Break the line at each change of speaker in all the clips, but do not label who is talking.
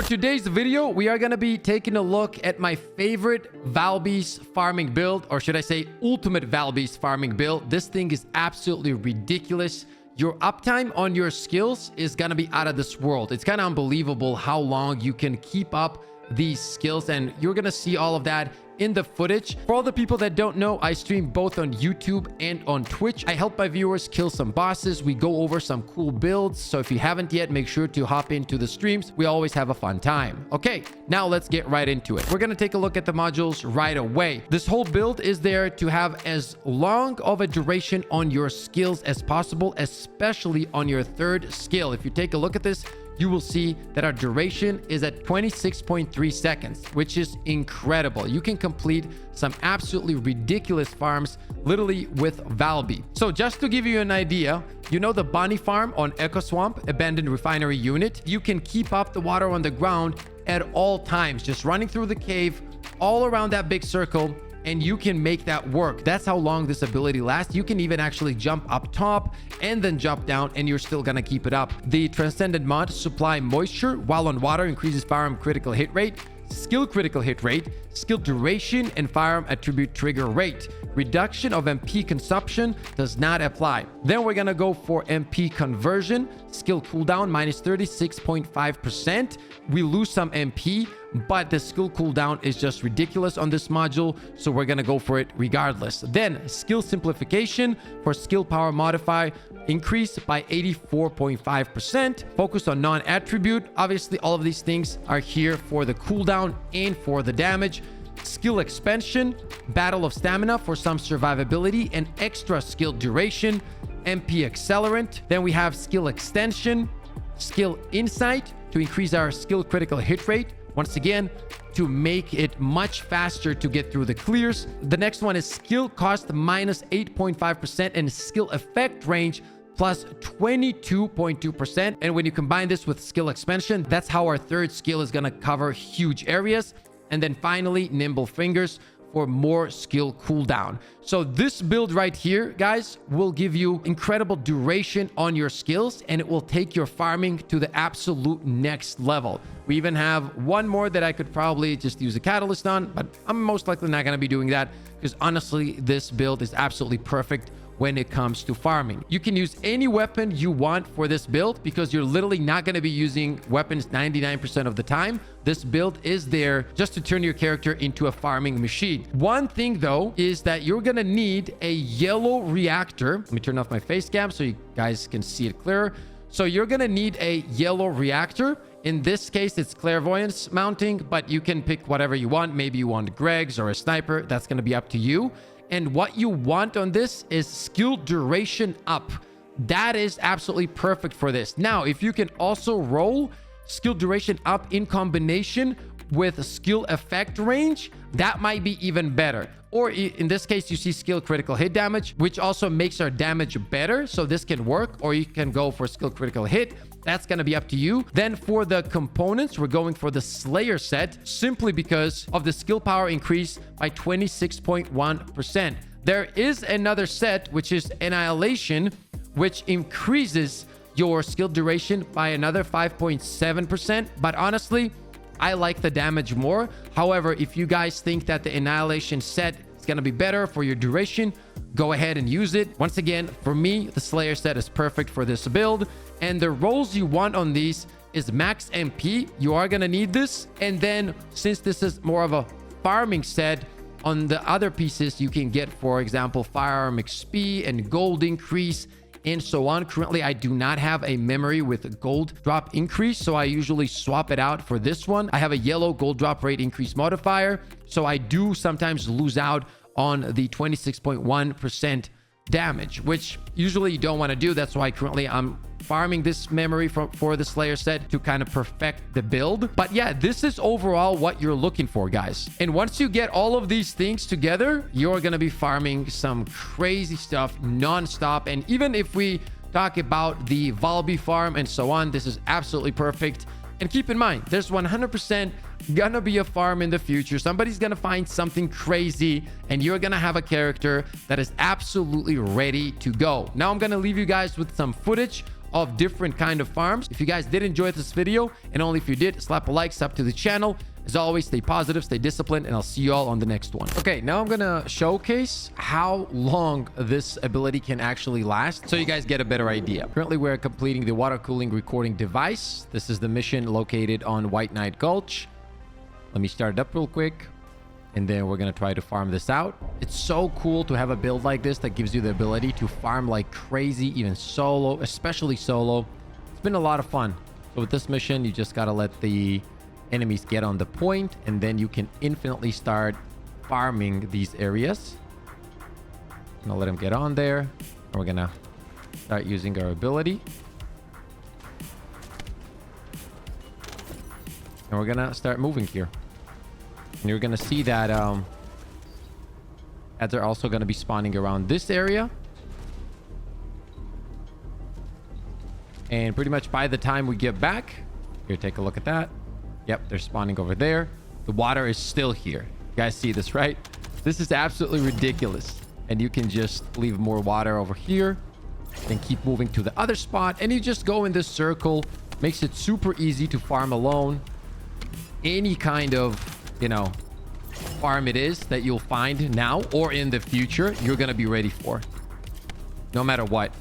For today's video, we are going to be taking a look at my favorite Valby's farming build, or should I say ultimate Valby's farming build. This thing is absolutely ridiculous. Your uptime on your skills is going to be out of this world. It's kind of unbelievable how long you can keep up these skills, and you're going to see all of that in the footage. For all the people that don't know, I stream both on YouTube and on Twitch. I help my viewers kill some bosses. We go over some cool builds. So if you haven't yet, make sure to hop into the streams. We always have a fun time. Okay, now let's get right into it. We're going to take a look at the modules right away. This whole build is there to have as long of a duration on your skills as possible, especially on your third skill. If you take a look at this, you will see that our duration is at 26.3 seconds, which is incredible. You can complete some absolutely ridiculous farms literally with Valby. So just to give you an idea, you know the Bunny farm on Echo Swamp, abandoned refinery unit? You can keep up the water on the ground at all times, just running through the cave all around that big circle, and you can make that work. That's how long this ability lasts. You can even actually jump up top and then jump down, and you're still gonna keep it up. The Descendant mod, supply moisture while on water, increases firearm critical hit rate, skill critical hit rate, skill duration, and firearm attribute trigger rate. Reduction of MP consumption does not apply. Then we're gonna go for MP conversion, skill cooldown minus 36.5%. We lose some MP, but the skill cooldown is just ridiculous on this module, so we're gonna go for it regardless. Then skill simplification for skill power modify increase by 84.5%. Focus on non-attribute. Obviously all of these things are here for the cooldown and for the damage. Skill expansion, battle of stamina for some survivability and extra skill duration. MP accelerant. Then we have skill extension, skill insight to increase our skill critical hit rate, once again to make it much faster to get through the clears. The next one is skill cost minus 8.5% and skill effect range plus 22.2%. And when you combine this with skill expansion, that's how our third skill is going to cover huge areas. And then finally, nimble fingers for more skill cooldown. So this build right here, guys, will give you incredible duration on your skills, and it will take your farming to the absolute next level. We even have one more that I could probably just use a catalyst on, but I'm most likely not going to be doing that because honestly, this build is absolutely perfect when it comes to farming. You can use any weapon you want for this build because you're literally not going to be using weapons 99% of the time. This build is there just to turn your character into a farming machine. One thing though is that you're going to need a yellow reactor. Let me turn off my face cam so you guys can see it clearer. So you're going to need a yellow reactor. In this case, it's clairvoyance mounting, but you can pick whatever you want. Maybe you want Greg's or a sniper. That's going to be up to you. And what you want on this is skill duration up. That is absolutely perfect for this. Now, if you can also roll skill duration up in combination with skill effect range, that might be even better. Or in this case, you see skill critical hit damage, which also makes our damage better. So this can work, or you can go for skill critical hit. That's going to be up to you. Then for the components, we're going for the Slayer set simply because of the skill power increase by 26.1%. There is another set, which is Annihilation, which increases your skill duration by another 5.7%. But honestly, I like the damage more. However, if you guys think that the Annihilation set is going to be better for your duration, go ahead and use it. Once again, for me, the Slayer set is perfect for this build. And the rolls you want on these is max MP. You are going to need this. And then since this is more of a farming set, on the other pieces, you can get, for example, firearm XP and gold increase and so on. Currently, I do not have a memory with a gold drop increase, so I usually swap it out for this one. I have a yellow gold drop rate increase modifier, so I do sometimes lose out on the 26.1% damage, which usually you don't want to do. That's why currently I'm farming this memory for the Slayer set to kind of perfect the build. But yeah, this is overall what you're looking for, guys. And once you get all of these things together, you're going to be farming some crazy stuff non-stop. And even if we talk about the Valby farm and so on, this is absolutely perfect. And keep in mind, there's 100% gonna be a farm in the future. Somebody's gonna find something crazy and you're gonna have a character that is absolutely ready to go. Now I'm gonna leave you guys with some footage of different kind of farms. If you guys did enjoy this video, and only if you did, slap a like, sub to the channel. As always, stay positive, stay disciplined, and I'll see you all on the next one. Okay, now I'm gonna showcase how long this ability can actually last so you guys get a better idea. Currently, we're completing the water cooling recording device. This is the mission located on White Knight Gulch. Let me start it up real quick, and then we're gonna try to farm this out. It's so cool to have a build like this that gives you the ability to farm like crazy, even solo, especially solo. It's been a lot of fun. So with this mission, you just gotta let the enemies get on the point, and then you can infinitely start farming these areas. I'm gonna let them get on there, and we're gonna start using our ability, and we're gonna start moving here. And you're gonna see that ads are also gonna be spawning around this area, and pretty much by the time we get back here, take a look at that. Yep, they're spawning over there. The water is still here. You guys see this, right? This is absolutely ridiculous. And you can just leave more water over here, then keep moving to the other spot, and you just go in this circle. Makes it super easy to farm alone. Any kind of, you know, farm it is that you'll find now or in the future, you're gonna be ready for, no matter what.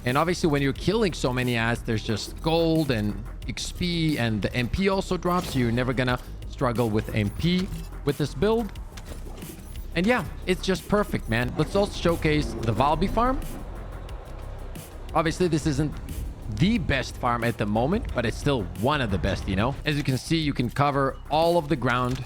And obviously, when you're killing so many ads, there's just gold and XP, and the MP also drops, so you're never gonna struggle with MP with this build. And yeah, it's just perfect, man. Let's also showcase the Valby farm. Obviously, this isn't the best farm at the moment, but it's still one of the best, you know. As you can see, you can cover all of the ground.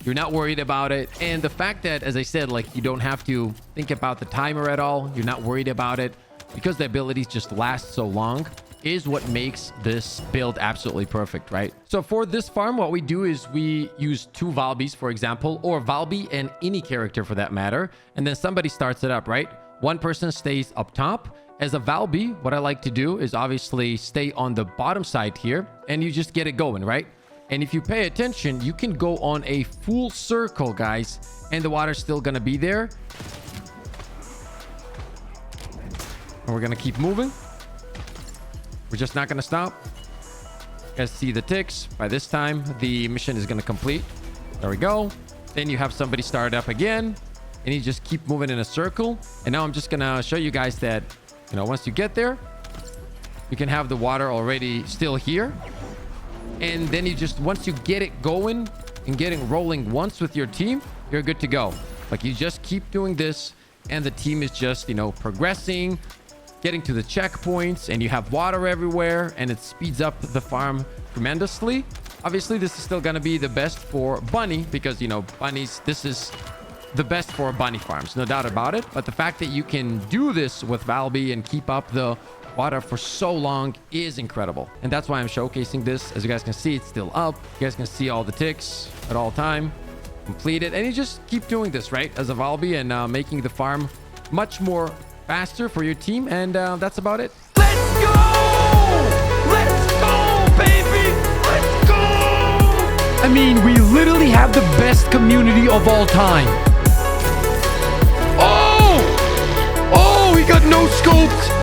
You're not worried about it. And the fact that, as I said, like, you don't have to think about the timer at all. You're not worried about it because the abilities just last so long, is what makes this build absolutely perfect, right? So for this farm, what we do is we use 2 Valbys, for example, or Valby and any character for that matter, and then somebody starts it up, right? One person stays up top. As a Valby, what I like to do is obviously stay on the bottom side here, and you just get it going, right? And if you pay attention, you can go on a full circle, guys, and the water's still gonna be there. And we're gonna keep moving. We're just not gonna stop. You guys see the ticks. By this time, the mission is gonna complete. There we go. Then you have somebody start up again, and you just keep moving in a circle. And now I'm just gonna show you guys that, you know, once you get there, you can have the water already still here. And then you just, once you get it going and getting rolling once with your team, you're good to go. Like, you just keep doing this, and the team is just, you know, progressing, getting to the checkpoints, and you have water everywhere, and it speeds up the farm tremendously. Obviously, this is still going to be the best for bunny because, you know, bunnies, this is the best for bunny farms, no doubt about it. But the fact that you can do this with Valby and keep up the water for so long is incredible. And that's why I'm showcasing this. As you guys can see, it's still up. You guys can see all the ticks at all time. Complete it. And you just keep doing this, right? As a Valby, and making the farm much more faster for your team. And that's about it.
Let's go! Let's go, baby! Let's go!
I mean, we literally have the best community of all time. Oh! Oh, he got no scoped.